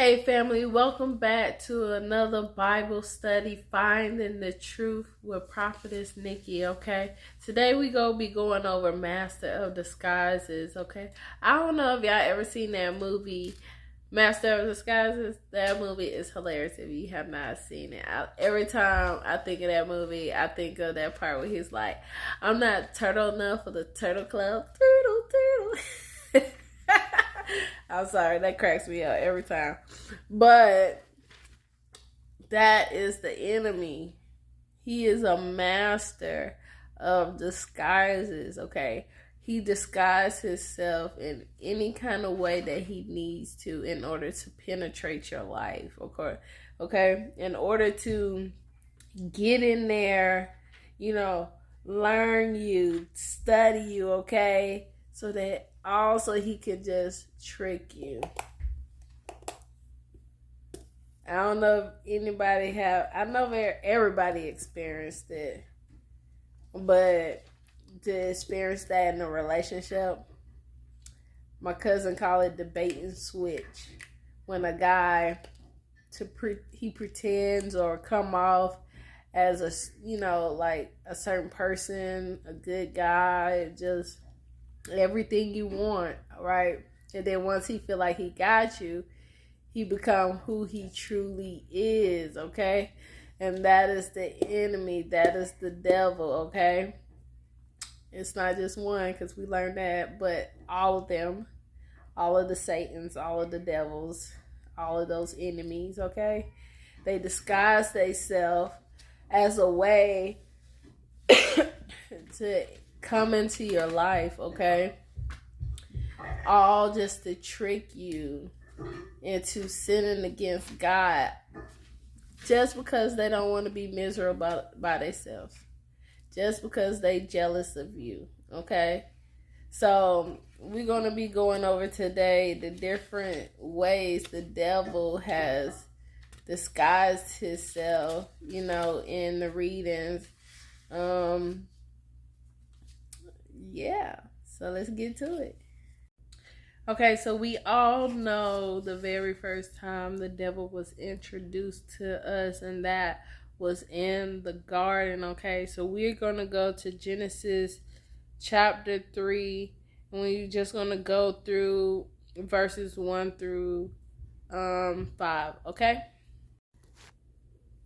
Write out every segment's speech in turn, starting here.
Hey family, welcome back to another Bible study, Finding the Truth with Prophetess Nikki, okay? Today we gonna be going over Master of Disguises, okay? I don't know if y'all ever seen that movie, Master of Disguises. That movie is hilarious if you have not seen it. Every time I think of that movie, I think of that part where he's like, I'm not turtle enough for the turtle club. Turtle. I'm sorry, that cracks me up every time. But that is the enemy. He is a master of disguises, okay? He disguises himself in any kind of way that he needs to in order to penetrate your life, okay? In order to get in there, learn you, study you, okay? So that also he could just trick you. I don't know if anybody I know everybody experienced it, but to experience that in a relationship, my cousin called it the bait and switch. When a guy, he pretends or come off as like a certain person, a good guy, just everything you want, right? And then once he feel like he got you, he become who he truly is, okay? And that is the enemy. That is the devil, okay? It's not just one, because we learned that, but all of them, all of the Satans, all of the devils, all of those enemies, okay? They disguise themselves as a way to come into your life, okay? All just to trick you into sinning against God, just because they don't want to be miserable by themselves, just because they jealous of you, okay? So we're going to be going over today the different ways the devil has disguised himself, in the readings. Yeah, so let's get to it. Okay, so we all know the very first time the devil was introduced to us, and that was in the garden, okay? So we're going to go to Genesis chapter 3, and we're just going to go through verses 1 through 5, okay?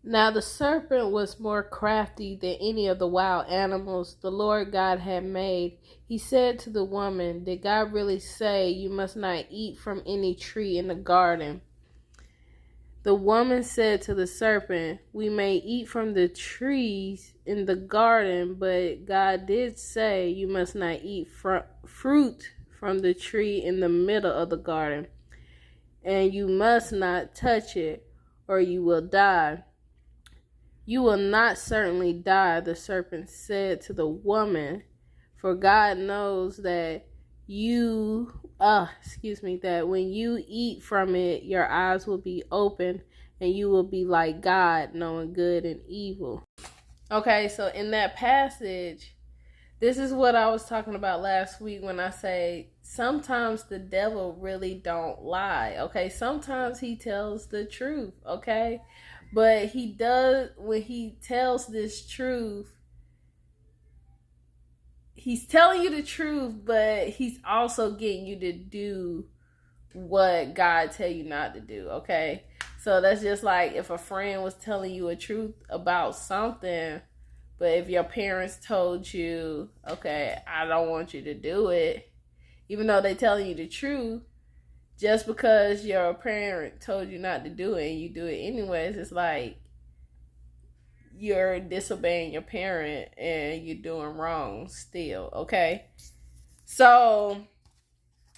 Now the serpent was more crafty than any of the wild animals the Lord God had made. He said to the woman, "Did God really say you must not eat from any tree in the garden?" The woman said to the serpent, "We may eat from the trees in the garden, but God did say you must not eat fruit from the tree in the middle of the garden, and you must not touch it, or you will die." "You will not certainly die," the serpent said to the woman, "for God knows that that when you eat from it, your eyes will be open and you will be like God, knowing good and evil." Okay, so in that passage, this is what I was talking about last week when I say sometimes the devil really don't lie, okay? Sometimes he tells the truth, okay? But he does, when he tells this truth, he's telling you the truth, but he's also getting you to do what God tell you not to do, okay? So that's just like if a friend was telling you a truth about something, but if your parents told you, okay, I don't want you to do it, even though they're telling you the truth, just because your parent told you not to do it and you do it anyways, it's like you're disobeying your parent and you're doing wrong still, okay? So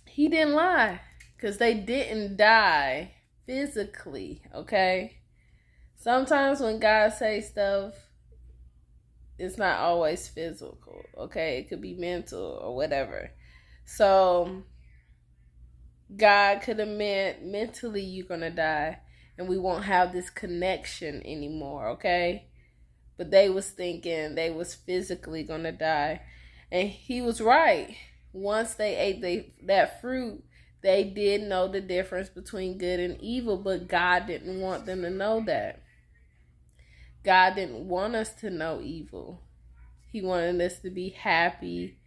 he didn't lie, because they didn't die physically, okay? Sometimes when God says stuff, it's not always physical, okay? It could be mental or whatever. So God could have meant mentally you're going to die and we won't have this connection anymore, okay? But they was thinking they was physically going to die. And he was right. Once they ate that fruit, They did know the difference between good and evil, but God didn't want them to know that. God didn't want us to know evil. He wanted us to be happy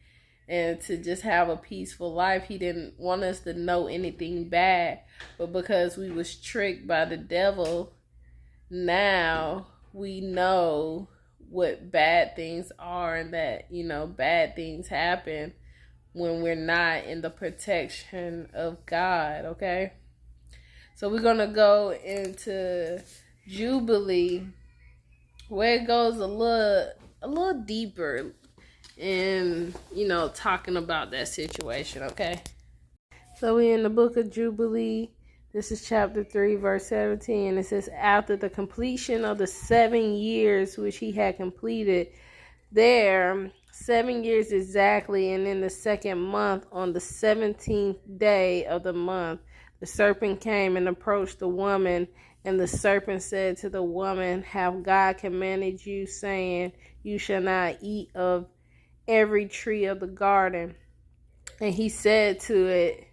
and to just have a peaceful life. He didn't want us to know anything bad. But because we was tricked by the devil, now we know what bad things are, and that, bad things happen when we're not in the protection of God, okay? So we're going to go into Jubilee, where it goes a little deeper in, talking about that situation, okay? So we're in the book of Jubilee. This is chapter 3, verse 17. It says, after the completion of the 7 years which he had completed there, 7 years exactly, and in the second month, on the 17th day of the month, the serpent came and approached the woman, and the serpent said to the woman, have God commanded you, saying, you shall not eat of every tree of the garden? And he said to it,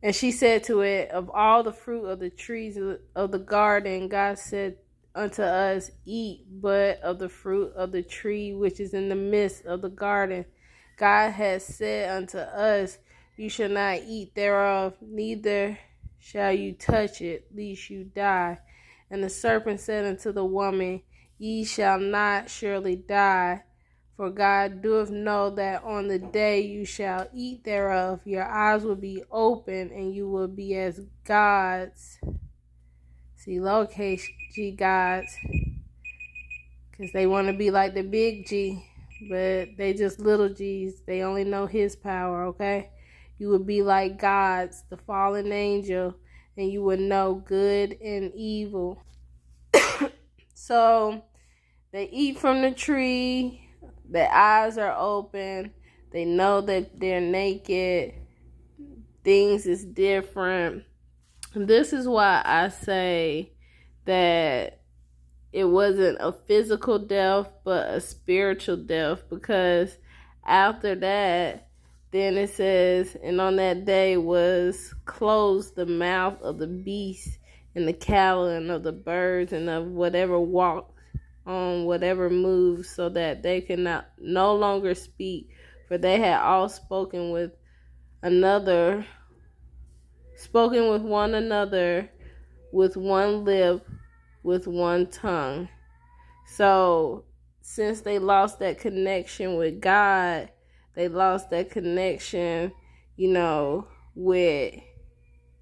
and she said to it, of all the fruit of the trees of the garden, God said unto us, eat but of the fruit of the tree which is in the midst of the garden. God has said unto us, you shall not eat thereof, neither shall you touch it, lest you die. And the serpent said unto the woman, ye shall not surely die. For God doeth know that on the day you shall eat thereof, your eyes will be open, and you will be as gods. See, lowercase g, gods. Because they want to be like the big G, but they just little g's. They only know his power, okay? You will be like gods, the fallen angel, and you will know good and evil. So, they eat from the tree. Their eyes are open. They know that they're naked. Things is different. This is why I say that it wasn't a physical death, but a spiritual death. Because after that, then it says, and on that day was closed the mouth of the beast and the cattle and of the birds and of whatever walked on whatever moves, so that they could no longer speak, for they had all spoken with one another with one lip, with one tongue. So since they lost that connection with God, they lost that connection, with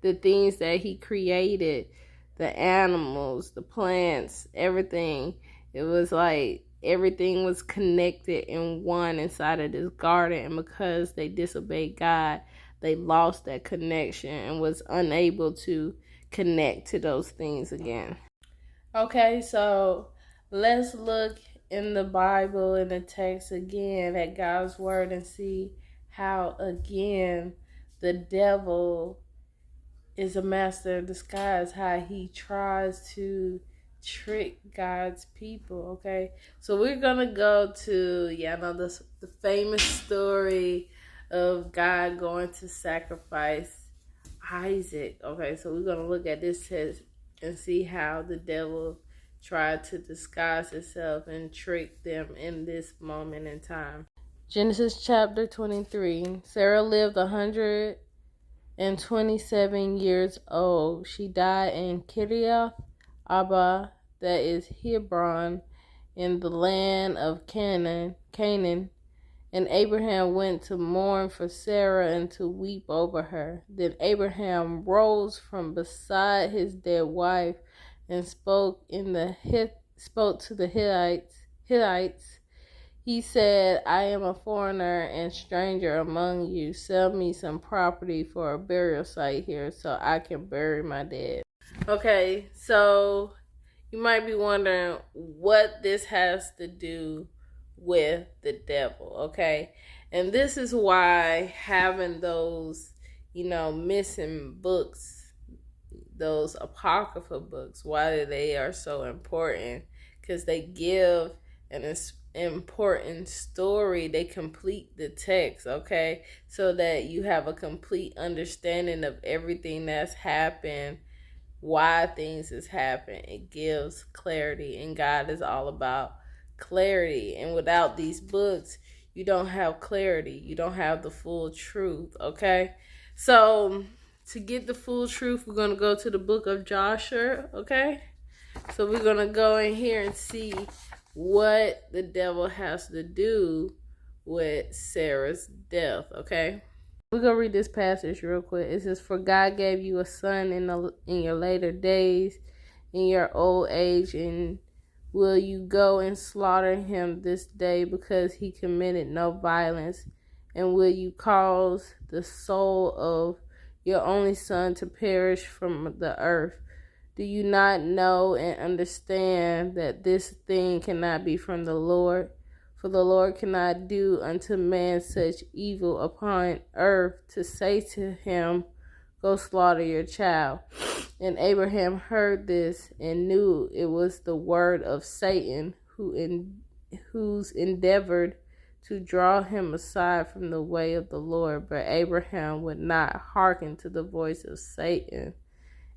the things that he created, the animals, the plants, everything. It was like everything was connected in one inside of this garden. And because they disobeyed God, they lost that connection and was unable to connect to those things again. Okay, so let's look in the Bible, in the text again, at God's word, and see how, again, the devil is a master of disguise, how he tries to trick God's people, okay? So we're going to go to, the famous story of God going to sacrifice Isaac, okay? So we're going to look at this text and see how the devil tried to disguise itself and trick them in this moment in time. Genesis chapter 23. Sarah lived 127 years old. She died in Kiriath Arba, that is Hebron, in the land of Canaan. And Abraham went to mourn for Sarah and to weep over her. Then Abraham rose from beside his dead wife and spoke to the Hittites. He said, I am a foreigner and stranger among you. Sell me some property for a burial site here so I can bury my dead. Okay, so you might be wondering what this has to do with the devil, okay? And this is why having those, missing books, those apocrypha books, why they are so important, because they give an important story. They complete the text, okay? So that you have a complete understanding of everything that's happened, why things has happened. It gives clarity, and God is all about clarity. And without these books, you don't have clarity. You don't have the full truth, okay? So to get the full truth, we're going to go to the book of Joshua, okay? So we're going to go in here and see what the devil has to do with Sarah's death, okay? We're going to read this passage real quick. It says, "For God gave you a son in your later days, in your old age, and will you go and slaughter him this day because he committed no violence? And will you cause the soul of your only son to perish from the earth? Do you not know and understand that this thing cannot be from the Lord? For the Lord cannot do unto man such evil upon earth to say to him, go slaughter your child. And Abraham heard this and knew it was the word of Satan, who's endeavored to draw him aside from the way of the Lord. But Abraham would not hearken to the voice of Satan.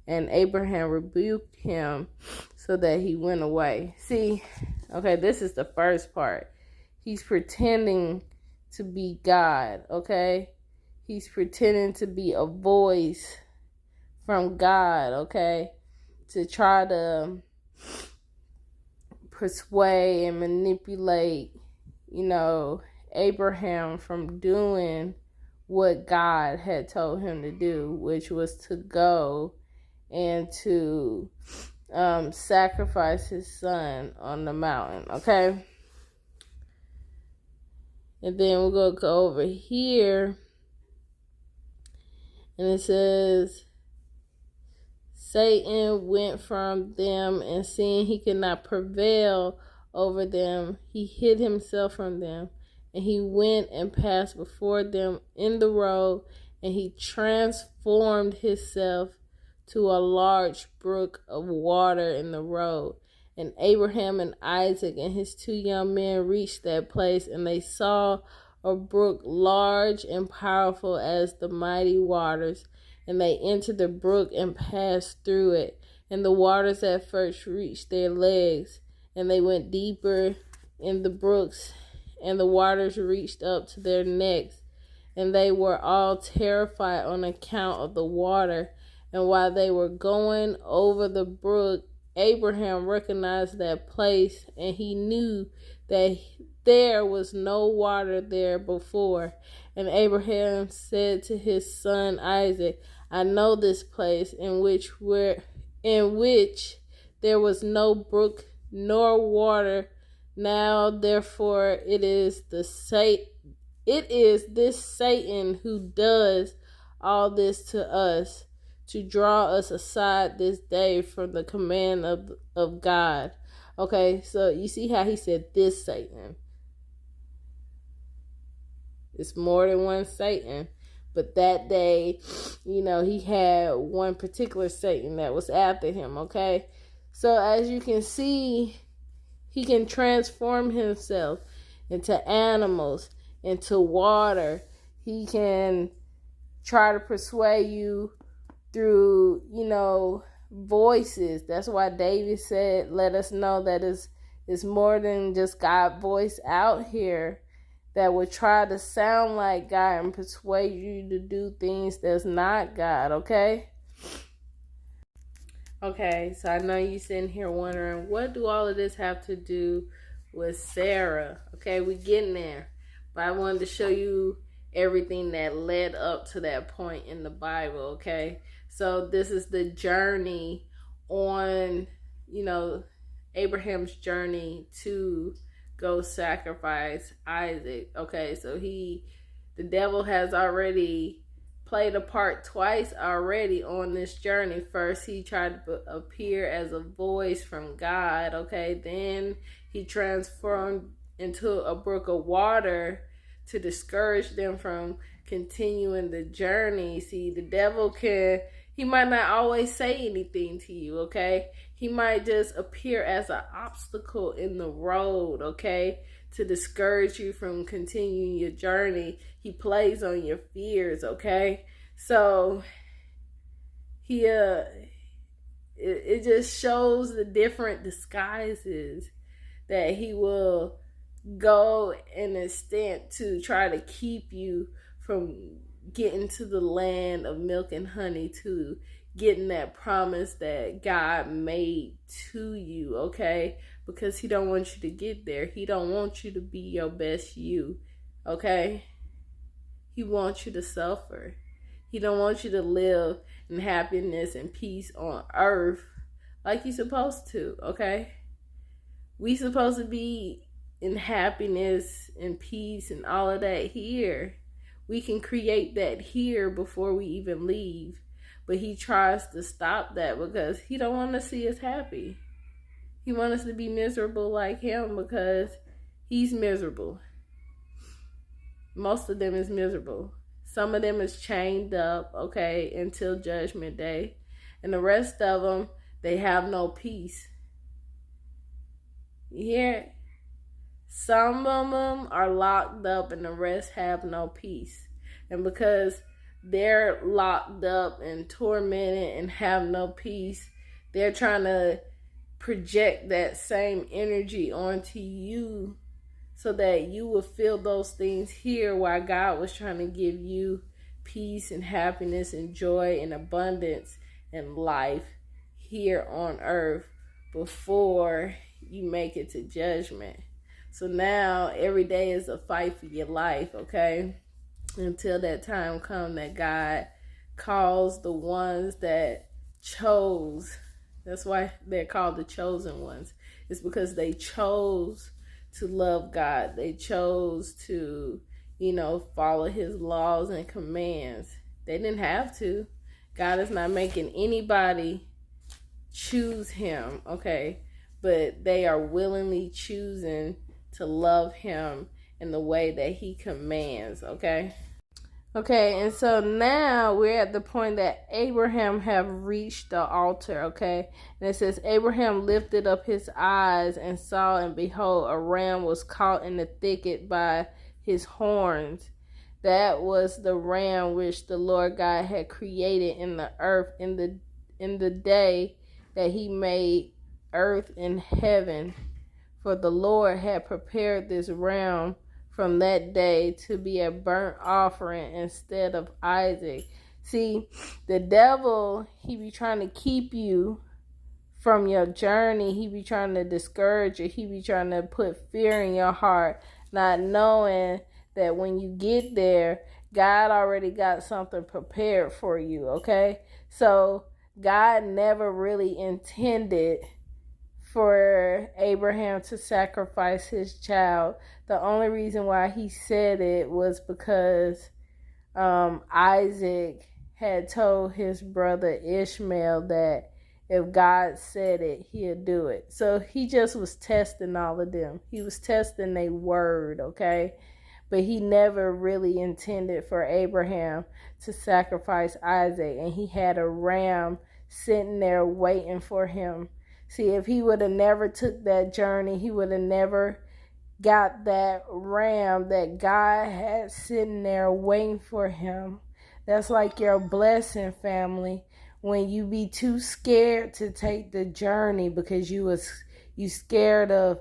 And Abraham rebuked him so that he went away." See, okay, this is the first part. He's pretending to be God, okay? He's pretending to be a voice from God, okay? To try to persuade and manipulate, Abraham from doing what God had told him to do, which was to go and to sacrifice his son on the mountain, okay? And then we're going to go over here, and it says, Satan went from them, and seeing he could not prevail over them, he hid himself from them. And he went and passed before them in the road, and he transformed himself to a large brook of water in the road. And Abraham and Isaac and his 2 young men reached that place, and they saw a brook large and powerful as the mighty waters. And they entered the brook and passed through it. And the waters at first reached their legs, and they went deeper in the brooks, and the waters reached up to their necks. And they were all terrified on account of the water. And while they were going over the brook, Abraham recognized that place, and he knew that there was no water there before. And Abraham said to his son Isaac, I know this place in which there was no brook nor water. Now therefore it is this Satan who does all this to us, to draw us aside this day from the command of God. Okay, so you see how he said this Satan. It's more than one Satan. But that day, he had one particular Satan that was after him, okay? So as you can see, he can transform himself into animals, into water. He can try to persuade you through, voices. That's why David said, let us know that it's more than just God's voice out here that would try to sound like God and persuade you to do things that's not God, okay? Okay, so I know you're sitting here wondering, what do all of this have to do with Sarah? Okay, we're getting there. But I wanted to show you everything that led up to that point in the Bible, okay? So this is the journey on, Abraham's journey to go sacrifice Isaac. Okay, so the devil has already played a part twice already on this journey. First, he tried to appear as a voice from God, okay? Then he transformed into a brook of water to discourage them from continuing the journey. See, the devil can He might not always say anything to you, okay? He might just appear as an obstacle in the road, okay? To discourage you from continuing your journey. He plays on your fears, okay? So it just shows the different disguises that he will go an extent to try to keep you from getting to the land of milk and honey, to getting that promise that God made to you, okay? Because he don't want you to get there. He don't want you to be your best you, okay? He wants you to suffer. He don't want you to live in happiness and peace on earth like you're supposed to, okay? We supposed to be in happiness and peace and all of that here. We can create that here before we even leave. But he tries to stop that because he don't want to see us happy. He wants us to be miserable like him because he's miserable. Most of them is miserable. Some of them is chained up, okay, until judgment day. And the rest of them, they have no peace. You hear it? Some of them are locked up and the rest have no peace. And because they're locked up and tormented and have no peace, they're trying to project that same energy onto you so that you will feel those things here while God was trying to give you peace and happiness and joy and abundance and life here on earth before you make it to judgment. So now every day is a fight for your life, okay? Until that time comes that God calls the ones that chose. That's why they're called the chosen ones. It's because they chose to love God. They chose to, follow his laws and commands. They didn't have to. God is not making anybody choose him, okay? But they are willingly choosing to love him in the way that he commands, okay? Okay, and so now we're at the point that Abraham have reached the altar, okay? And it says, Abraham lifted up his eyes and saw, and behold, a ram was caught in the thicket by his horns. That was the ram which the Lord God had created in the earth in the day that he made earth and heaven. For the Lord had prepared this ram from that day to be a burnt offering instead of Isaac. See, the devil, he be trying to keep you from your journey. He be trying to discourage you. He be trying to put fear in your heart, not knowing that when you get there, God already got something prepared for you, okay? So God never really intended for Abraham to sacrifice his child. The only reason why he said it was because Isaac had told his brother Ishmael that if God said it, he'll do it. So he just was testing all of them. He was testing their word, okay? But he never really intended for Abraham to sacrifice Isaac. And he had a ram sitting there waiting for him. See, if he would have never took that journey, he would have never got that ram that God had sitting there waiting for him. That's like your blessing, family. When you be too scared to take the journey because you scared of,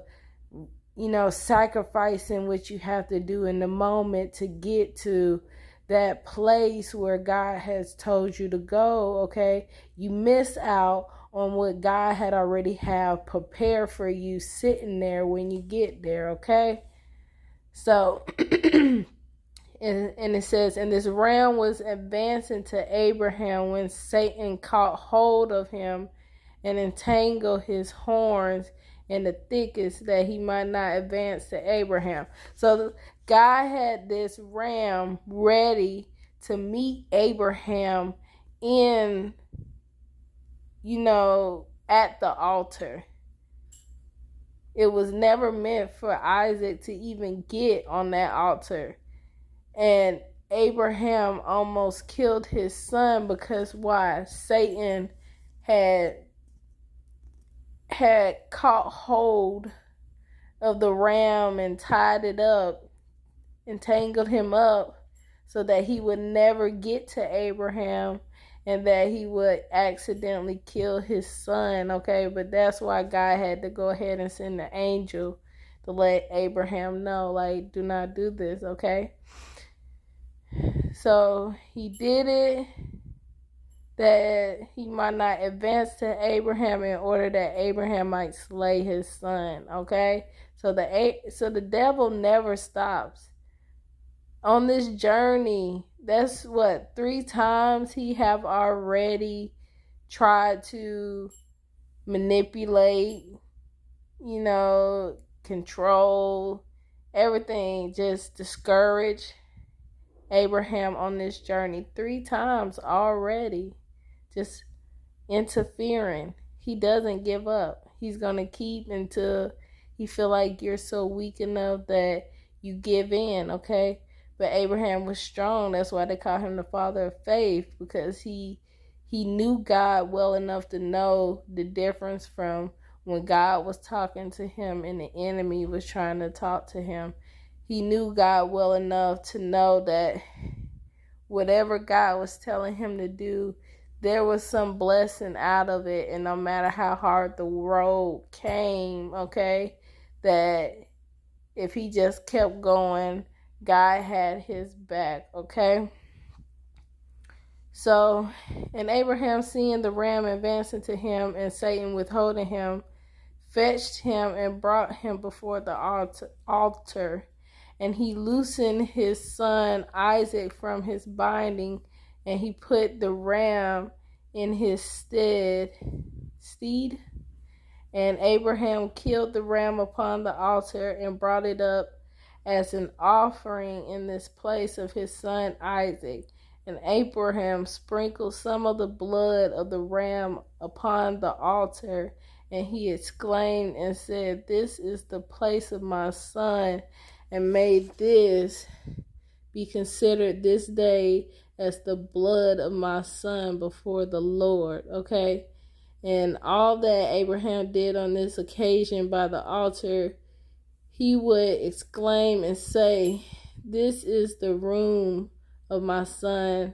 sacrificing what you have to do in the moment to get to that place where God has told you to go, okay? You miss out on what God had already have prepared for you sitting there when you get there, okay? So, and it says, and this ram was advancing to Abraham when Satan caught hold of him and entangled his horns in the thickets that he might not advance to Abraham. So God had this ram ready to meet Abraham in at the altar. It was never meant for Isaac to even get on that altar. And Abraham almost killed his son because why? Satan had caught hold of the ram and tied it up, entangled him up, so that he would never get to Abraham and that he would accidentally kill his son, okay? But that's why God had to go ahead and send the angel to let Abraham know, like, do not do this, okay? So he did it that he might not advance to Abraham in order that Abraham might slay his son, okay? So the devil never stops. On this journey, that's what, 3 times he have already tried to manipulate, control, everything, just discourage Abraham on this journey 3 times already, just interfering. He doesn't give up. He's going to keep until he feel like you're so weak enough that you give in, okay? But Abraham was strong. That's why they call him the father of faith, because he knew God well enough to know the difference from when God was talking to him and the enemy was trying to talk to him. He knew God well enough to know that whatever God was telling him to do, there was some blessing out of it. And no matter how hard the road came, okay, that if he just kept going, God had his back, okay? So, and Abraham, seeing the ram advancing to him and Satan withholding him, fetched him and brought him before the altar. And he loosened his son Isaac from his binding, and he put the ram in his steed. And Abraham killed the ram upon the altar and brought it up as an offering in this place of his son Isaac. And Abraham sprinkled some of the blood of the ram upon the altar, and he exclaimed and said, "This is the place of my son, and may this be considered this day as the blood of my son before the Lord," okay? And all that Abraham did on this occasion by the altar, he would exclaim and say, "This is the room of my son,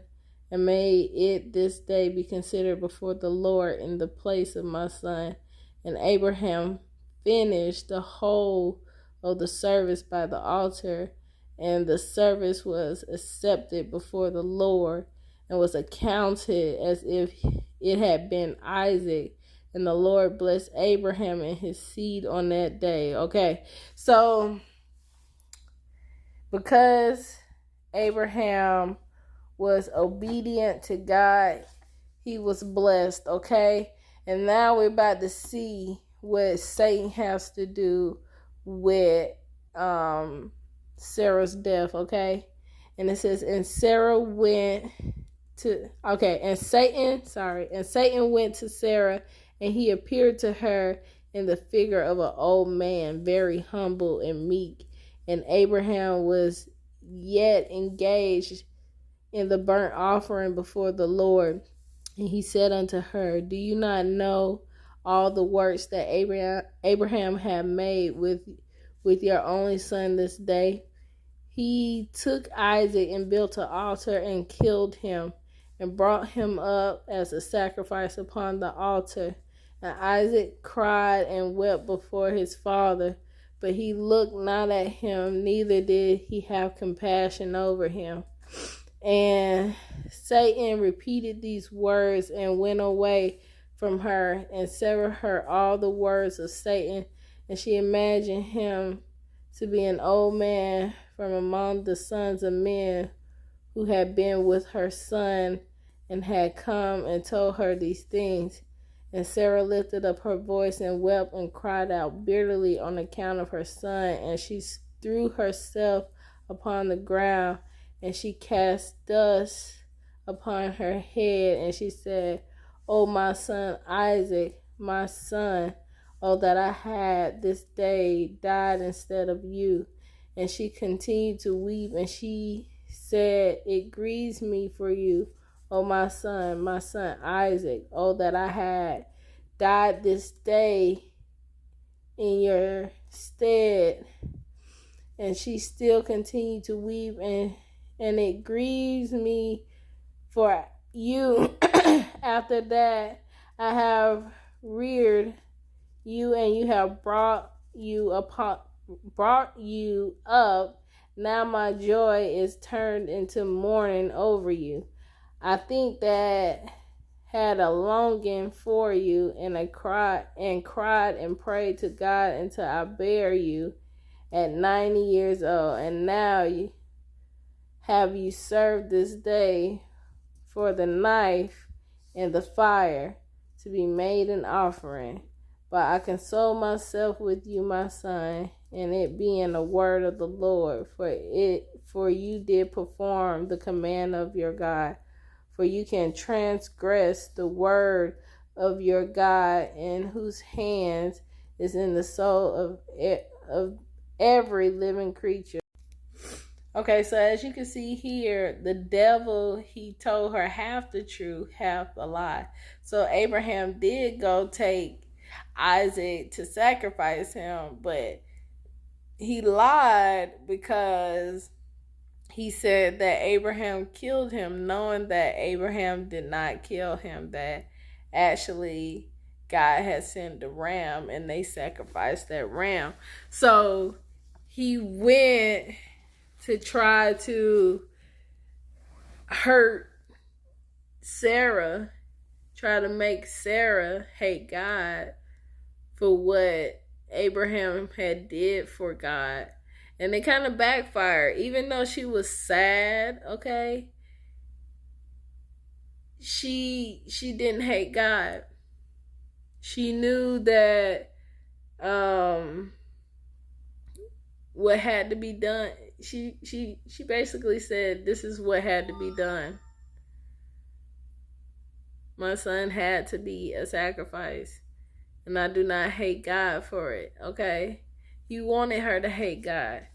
and may it this day be considered before the Lord in the place of my son." And Abraham finished the whole of the service by the altar, and the service was accepted before the Lord and was accounted as if it had been Isaac. And the Lord blessed Abraham and his seed on that day. Okay, so because Abraham was obedient to God, he was blessed, okay? And now we're about to see what Satan has to do with Sarah's death, okay? And it says, and Satan went to Sarah, and he appeared to her in the figure of an old man, very humble and meek. And Abraham was yet engaged in the burnt offering before the Lord. And he said unto her, "Do you not know all the works that Abraham had made with your only son this day? He took Isaac and built an altar and killed him and brought him up as a sacrifice upon the altar. And Isaac cried and wept before his father, but he looked not at him, neither did he have compassion over him." And Satan repeated these words and went away from her, and Sarah heard all the words of Satan, and she imagined him to be an old man from among the sons of men who had been with her son and had come and told her these things. And Sarah lifted up her voice and wept and cried out bitterly on account of her son, and she threw herself upon the ground, and she cast dust upon her head, and she said, "O my son Isaac, my son, oh that I had this day died instead of you." And she continued to weep, and she said, "It grieves me for you, O my son Isaac. Oh, that I had died this day in your stead." And she still continued to weep, and it grieves me for you. After that, I have reared you, and you have brought you up. Now my joy is turned into mourning over you. I think that had a longing for you, and I cried and prayed to God until I bare you at 90 years old. And now have you served this day for the knife and the fire to be made an offering. But I console myself with you, my son, and it being the word of the Lord, for you did perform the command of your God. For you can transgress the word of your God, in whose hands is in the soul of every living creature. Okay, so as you can see here, the devil, he told her half the truth, half the lie. So Abraham did go take Isaac to sacrifice him, but he lied because he said that Abraham killed him, knowing that Abraham did not kill him, that actually God had sent the ram and they sacrificed that ram. So he went to try to hurt Sarah, try to make Sarah hate God for what Abraham had did for God. And it kind of backfired. Even though she was sad, okay, she didn't hate God. She knew that what had to be done. She basically said, this is what had to be done. My son had to be a sacrifice, and I do not hate God for it, okay? He wanted her to hate God.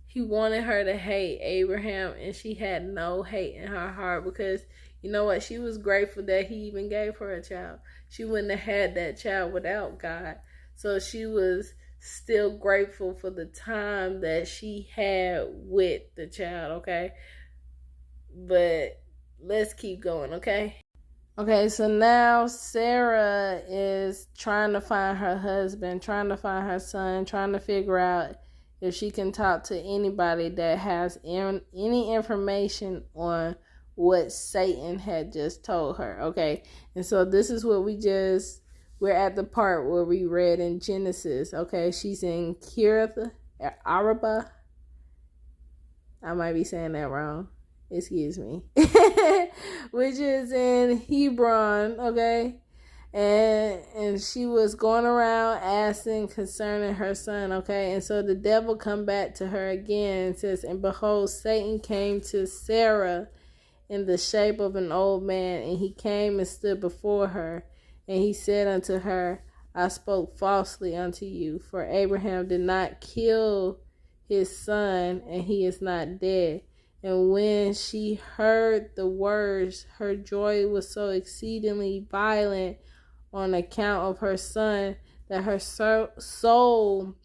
He wanted her to hate Abraham, and she had no hate in her heart, because you know what? She was grateful that he even gave her a child. She wouldn't have had that child without God. So she was still grateful for the time that she had with the child, okay? But let's keep going, okay? Okay, so now Sarah is trying to find her husband, trying to find her son, trying to figure out if she can talk to anybody that has any information on what Satan had just told her, okay? And so this is what we're at the part where we read in Genesis, okay? She's in Kiriath Arba. I might be saying that wrong. Excuse me. Which is in Hebron, okay? And she was going around asking concerning her son, okay? And so the devil come back to her again and says, "And behold, Satan came to Sarah in the shape of an old man, and he came and stood before her. And he said unto her, I spoke falsely unto you, for Abraham did not kill his son, and he is not dead." And when she heard the words, her joy was so exceedingly violent on account of her son, that her soul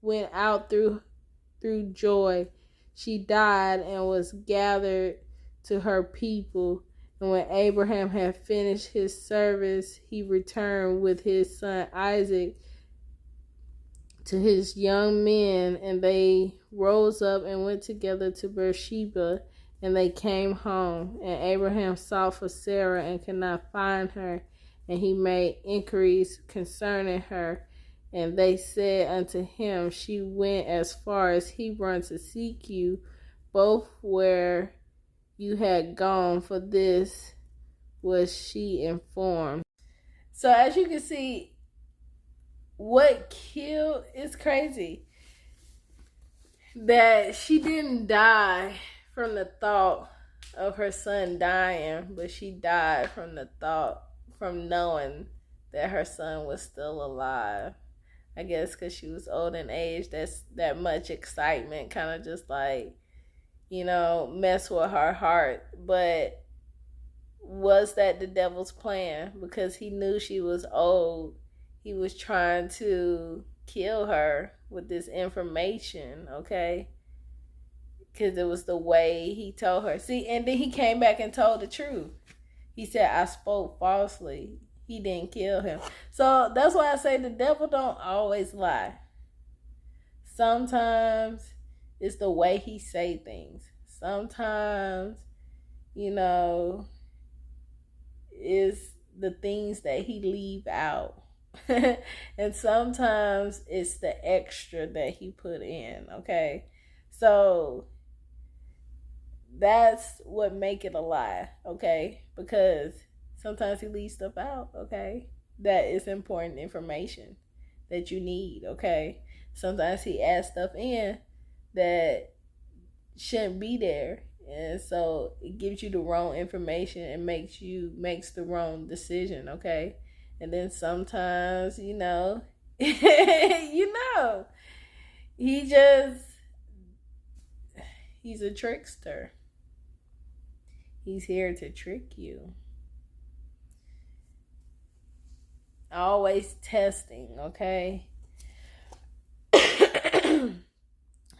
went out through joy. She died and was gathered to her people. And when Abraham had finished his service, he returned with his son Isaac to his young men, and they rose up and went together to Beersheba, and they came home. And Abraham sought for Sarah and could not find her, and he made inquiries concerning her. And they said unto him, She went as far as Hebron to seek you, both where you had gone. For this was she informed. So as you can see, what killed is crazy. That she didn't die from the thought of her son dying, but she died from the thought, from knowing that her son was still alive. I guess because she was old in age, that's that much excitement kind of just like mess with her heart. But was that the devil's plan? Because he knew she was old. He was trying to kill her with this information, okay? Because it was the way he told her. See, and then he came back and told the truth. He said, I spoke falsely. He didn't kill him. So that's why I say the devil don't always lie. Sometimes it's the way he say things. Sometimes, is the things that he leave out. And sometimes it's the extra that he put in, okay? So that's what make it a lie, okay? Because sometimes he leaves stuff out, okay? That is important information that you need, okay? Sometimes he adds stuff in that shouldn't be there. And so it gives you the wrong information and makes the wrong decision, okay? And then sometimes, he's a trickster. He's here to trick you. Always testing, okay? And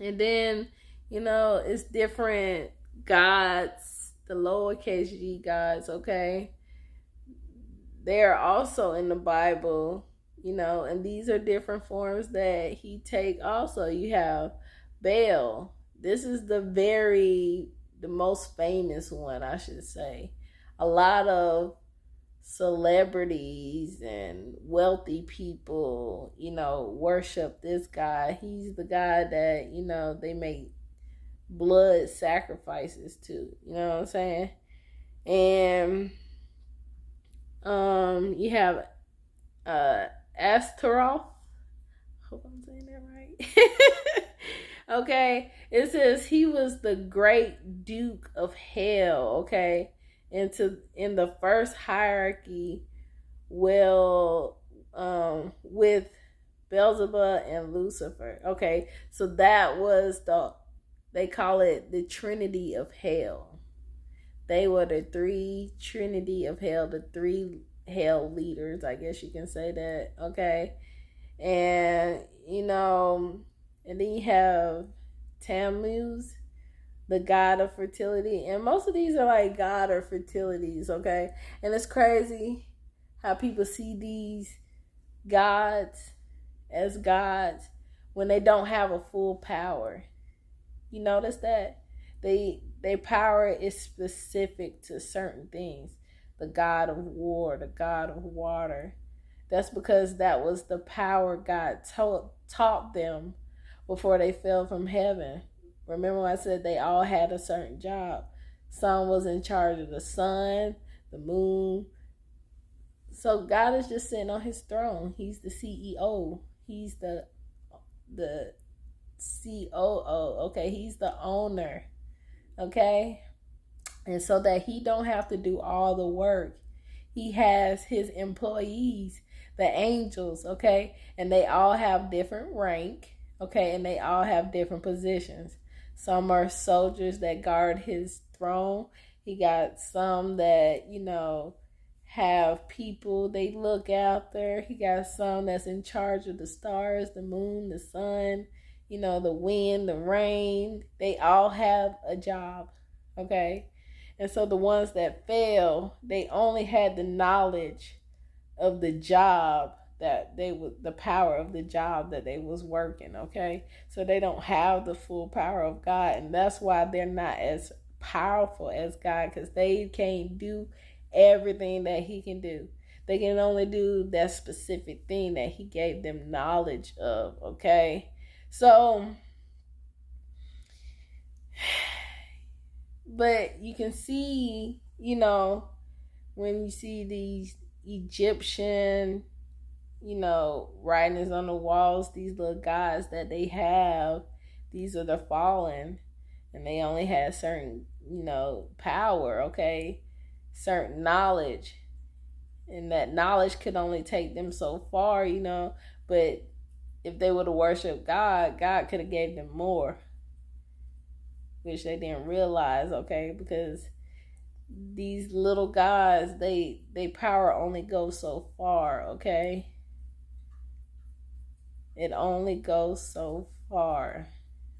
then, it's different gods, the lowercase g gods, okay? They are also in the Bible, and these are different forms that he take also. You have Baal. This is the most famous one, I should say. A lot of celebrities and wealthy people, worship this guy. He's the guy that, they make blood sacrifices to. You know what I'm saying? And you have Astaroth. Hope I'm saying that right. Okay. It says he was the great Duke of Hell, okay? In the first hierarchy, with Beelzebub and Lucifer. Okay, so that was they call it the Trinity of Hell. They were the three Trinity of Hell, the three hell leaders, I guess you can say that, okay? And, and then you have Tammuz, the god of fertility. And most of these are like god or fertilities, okay? And it's crazy how people see these gods as gods when they don't have a full power. You notice that? Their power is specific to certain things. The god of war, the god of water. That's because that was the power God taught them before they fell from heaven. Remember when I said they all had a certain job? Some was in charge of the sun, the moon. So God is just sitting on his throne. He's the CEO. He's the COO. Okay, he's the owner. Okay? And so that he don't have to do all the work. He has his employees, the angels, okay? And they all have different rank, okay? And they all have different positions. Some are soldiers that guard his throne. He got some that, have people they look after. He got some that's in charge of the stars, the moon, the sun, the wind, the rain. They all have a job, okay? And so the ones that fail, they only had the knowledge of the job the power of the job that they was working, okay? So they don't have the full power of God, and that's why they're not as powerful as God, because they can't do everything that he can do. They can only do that specific thing that he gave them knowledge of, okay? So, but you can see, when you see these Egyptian, writings on the walls, these little gods that they have, these are the fallen, and they only had certain, power, okay? Certain knowledge. And that knowledge could only take them so far, but if they would have worshipped God, God could have gave them more. which they didn't realize, okay, because these little guys, they power only goes so far, okay? It only goes so far,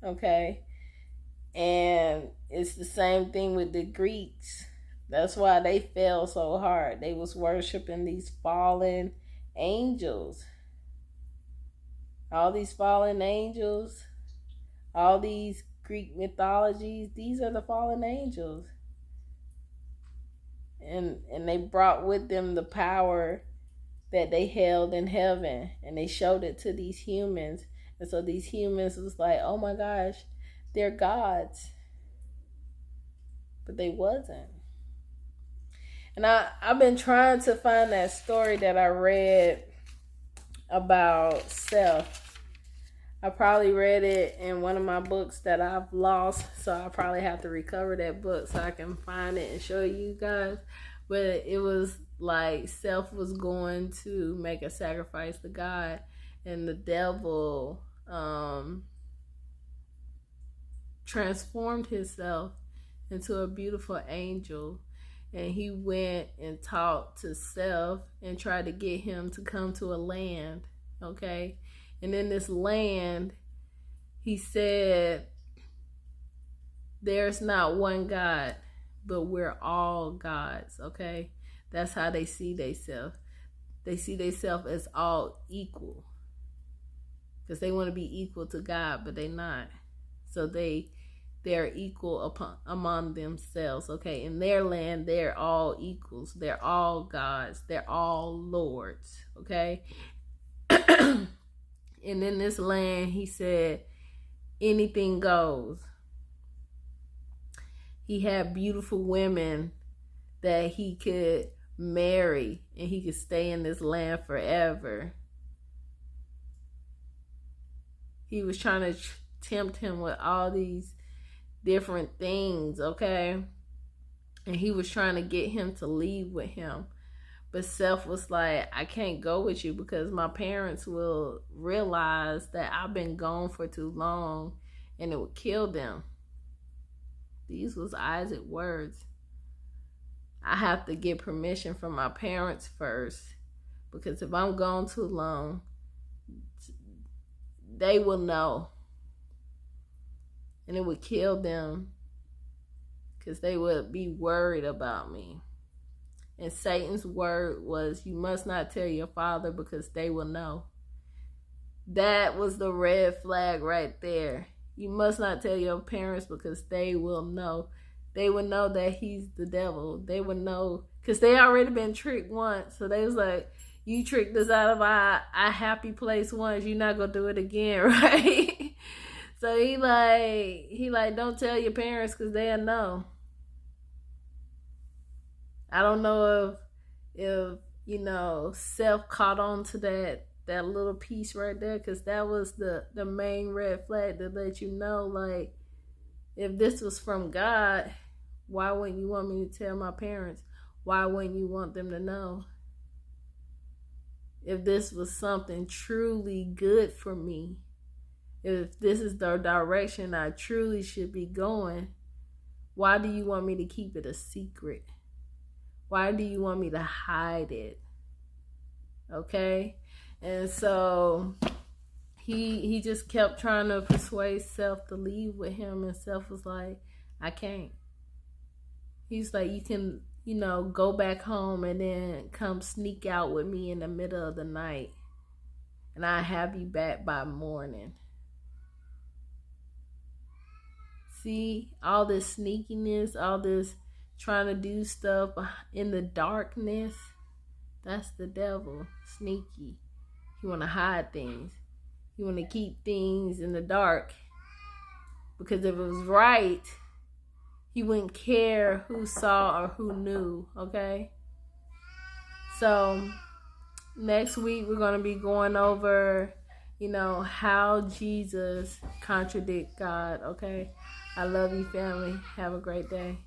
okay? And it's the same thing with the Greeks. That's why they fell so hard. They was worshiping these fallen angels. All these fallen angels, all these Greek mythologies, these are the fallen angels. And they brought with them the power that they held in heaven, and they showed it to these humans. And so these humans was like, oh my gosh, they're gods. But they wasn't. And I've been trying to find that story that I read about self. I probably read it in one of my books that I've lost, so I probably have to recover that book so I can find it and show you guys. But it was like self was going to make a sacrifice to God, and the devil transformed himself into a beautiful angel, and he went and talked to self and tried to get him to come to a land, okay? And in this land, he said, there's not one God, but we're all gods, okay? That's how they see themselves. They see themselves as all equal, because they want to be equal to God, but they're not. So they're equal among themselves, okay? In their land, they're all equals. They're all gods. They're all lords, okay? And in this land, he said, anything goes. He had beautiful women that he could marry, and he could stay in this land forever. He was trying to tempt him with all these different things, okay? And he was trying to get him to leave with him. But self was like, I can't go with you because my parents will realize that I've been gone for too long, and it would kill them. These was Isaac's words. I have to get permission from my parents first, because if I'm gone too long, they will know. And it would kill them, because they would be worried about me. And Satan's word was, you must not tell your father because they will know. That was the red flag right there. You must not tell your parents because they will know. They would know that he's the devil. They would know, because they already been tricked once. So they was like, you tricked us out of our happy place once. You're not going to do it again, right? So he like, don't tell your parents because they'll know. I don't know if you know, self caught on to that little piece right there, because that was the main red flag to let you know, like, if this was from God, why wouldn't you want me to tell my parents? Why wouldn't you want them to know? If this was something truly good for me, if this is the direction I truly should be going, why do you want me to keep it a secret? Why do you want me to hide it? Okay? And so he just kept trying to persuade self to leave with him, and self was like, I can't. He's like, you can, you know, go back home and then come sneak out with me in the middle of the night, and I'll have you back by morning. See, all this sneakiness, all this trying to do stuff in the darkness, that's the devil. Sneaky. He want to hide things. He want to keep things in the dark, because if it was right, he wouldn't care who saw or who knew, okay? So next week we're going to be going over, you know, how Jesus contradict God, okay? I love you, family. Have a great day.